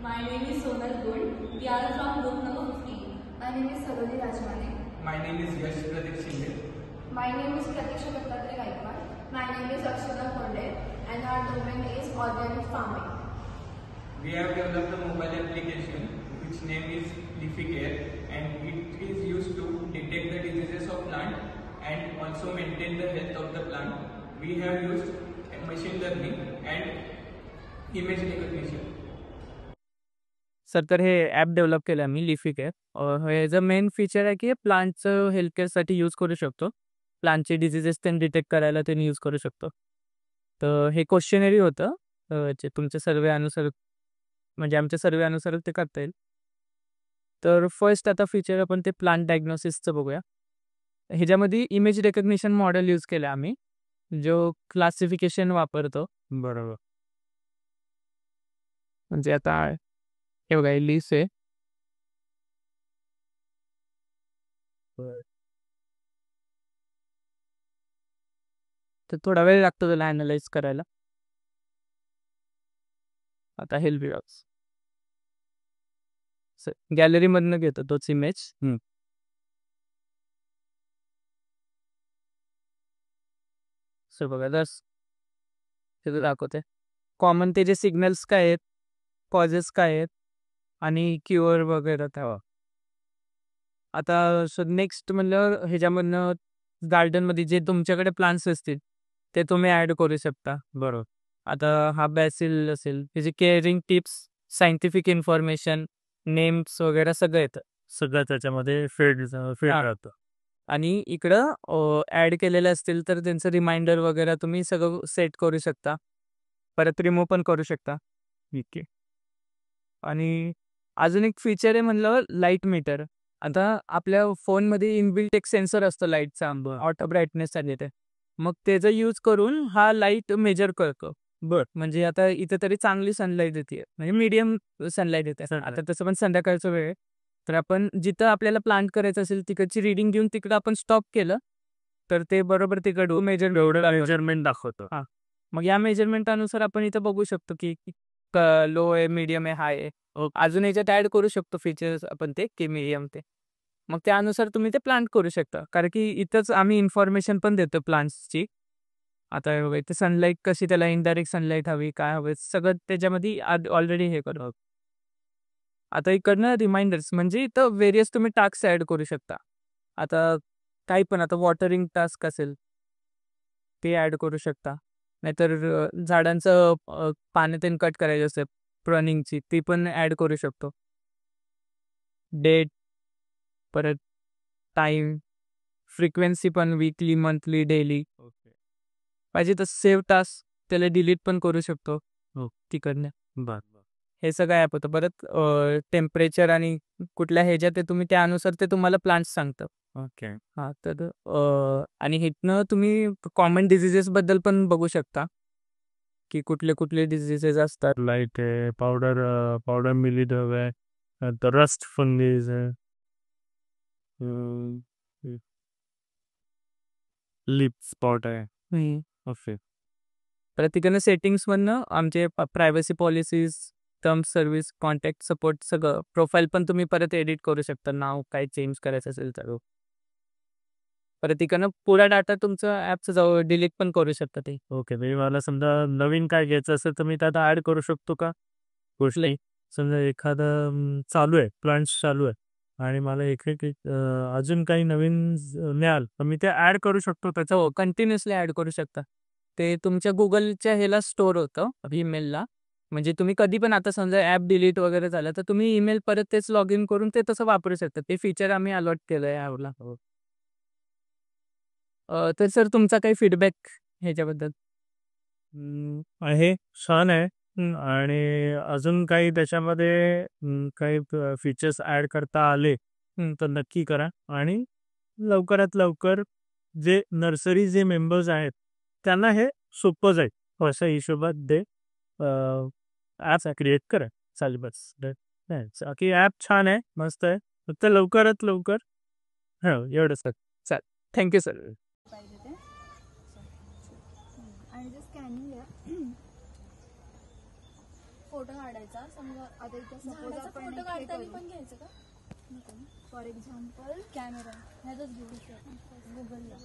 My name is Sonal Gold. We are from group number 15. My name is Saroli Rajmane. My name is Yash Pradeep Shinde. My name is Pratiksha Dattatre Gaikwad. My name is Akshata Konde and our domain is organic farming. We have developed a mobile application which name is Leafy Care, and it is used to detect the diseases of plant and also maintain the health of the plant. We have used machine learning and image recognition. Sir तर हे app develop केलं आम्ही leafy care. ह्याचं main feature आहे की प्लांटचं हेल्थकेअरसाठी use करू शकतो. प्लांटचे डिझिजेस त्यांनी डिटेक्ट करायला त्यांनी यूज करू शकतो. तर हे क्वेश्चनरी होतं जे तुमच्या सर्वेनुसार म्हणजे आमच्या सर्वेनुसार ते करता येईल. तर फर्स्ट आता फीचर आपण ते प्लांट डायग्नोसिसचं बघूया. ह्याच्यामध्ये इमेज रेकग्निशन मॉडेल यूज केलं आम्ही जो क्लासिफिकेशन वापरतो. बरोबर. म्हणजे आता हे बघा लिस्ट आहे. तर थोडा वेळ लागतो त्याला ॲनालाइज करायला. आता हेल्प बॉक्स गॅलरीमधनं घेतो तोच इमेज. सर बघा तिथं दाखवते कॉमन त्याचे सिग्नल्स काय आहेत, कॉजेस काय आहेत आणि क्युअर वगैरे ठेवा. आता नेक्स्ट म्हणलं ह्याच्यामधनं गार्डनमध्ये जे तुमच्याकडे प्लांट्स असतील ते तुम्ही ॲड करू शकता. बरोबर. आता हा बॅसिल असेल त्याची caring tips, scientific information, names वगैरे सगळं येतं. सगळं त्याच्यामध्ये फीड राहतं. आणि इकडं ॲड केलेले असतील तर त्यांचं रिमाइंडर वगैरे तुम्ही सगळं सेट करू शकता. परत रिमूव्ह पण करू शकता. ठीक आहे. आणि अजून एक फीचर आहे म्हणलं लाईट मीटर. आता आपल्या फोनमध्ये इनबिल्ट एक सेन्सर असतो लाईटचा ऑटो ब्राईटनेससाठी. ते मग त्याचा यूज करून हा लाईट मेजर करतो. म्हणजे आता इथे तरी चांगली सनलाईट येते, म्हणजे मीडियम सनलाईट येते. आता तसं पण संध्याकाळचा वेळ आहे, तर आपण जिथं आपल्याला प्लांट करायचं असेल तिकडची रिडिंग घेऊन तिकडं आपण स्टॉप केलं तर ते बरोबर तिकडं मेजरमेंट दाखवतो. हां, मग या मेजरमेंटनुसार आपण इथं बघू शकतो की लो आहे, मीडियम आहे, हाय आहे. अजून याच्यात ॲड करू शकतो फीचर्स आपण ते की मीडियम ते. मग त्यानुसार तुम्ही ते प्लांट करू शकता. कारण की इथंच आम्ही इन्फॉर्मेशन पण देतो प्लांट्सची. आता बघा इथे सनलाईट कशी, त्याला इनडायरेक्ट सनलाईट हवी, काय हवं, सगळं त्याच्यामध्ये ऑलरेडी हे करू. आता इकडनं रिमाइंडर्स म्हणजे इथं व्हेरियस तुम्ही टास्क ॲड करू शकता. आता काही पण आता वॉटरिंग टास्क असेल ते ॲड करू शकता. नाहीतर झाडांचं पाणी ते कट करायचं असेल प्रनिंगची ती पण ॲड करू शकतो. डेट, परत टाईम, फ्रिक्वेन्सी पण वीकली, मंथली, डेली. पाहिजे तर सेव्ह टास्क त्याला डिलीट पण करू शकतो तिकडनं. बरं. हे सगळं ॲप होतं. परत टेम्परेचर आणि कुठल्या ह्याच्यात ते तुम्ही त्यानुसार ते तुम्हाला प्लांट्स सांगतं. ओके. हां, तर आणि हिथनं तुम्ही कॉमन डिझिजेसबद्दल पण बघू शकता की कुठले कुठले डिझिजेस असतात. लाईट आहे, पावडर मिलीड हवं आहे, रस्ट फंगीज आहे, लिप स्पॉट आहे. ओके. परत तिकडनं सेटिंग्समधनं आमचे privacy policies, terms service, contact support सगळं प्रोफाईल पण तुम्ही परत एडिट करू शकता. नाव काय चेंज करायचं असेल तर. परत तिकडनं पुरा डाटा तुमचं ॲपचं जाऊ डिलीट पण करू शकता ते. ओके. म्हणजे मला समजा नवीन काय घ्यायचं असेल तर मी त्यात ॲड करू शकतो का? कुठलंही समजा एखादं चालू आहे, प्लांट्स चालू आहे आणि मला एक अजून काही नवीन मिळाल तर मी ते ॲड करू शकतो त्याचं. हो, कंटिन्युअसली ॲड करू शकता. ते तुमच्या गुगलच्या ह्याला स्टोअर होतं ईमेलला. म्हणजे तुम्ही कधी पण आता समजा ॲप डिलीट वगैरे झालं तर तुम्ही ईमेल परत तेच लॉग इन करून ते तसं वापरू शकता. ते फीचर आम्ही अलॉट केलं आहे ॲपला. तर सर तुमचा काही फीडबॅक ह्याच्याबद्दल? आहे, छान आहे. आणि अजून काही त्याच्यामध्ये काही फीचर्स ॲड करता आले तर नक्की करा. आणि लवकरात लवकर जे नर्सरी जे मेंबर्स आहेत त्यांना हे सोपं जाईल अशा हिशोबात ते ॲप क्रिएट करा. चालेल बस. बाकी ॲप छान आहे, मस्त आहे. फक्त लवकरात लवकर एवढंच. चालेल. Thank you sir. आणि जे स्कॅनिंग आहे फोटो काढायचा. समजा आता इथे झाडाचा फोटो काढताना पण घ्यायचं का? फॉर एक्झाम्पल कॅमेरा ह्यातच घेऊ शकतो गुगलला.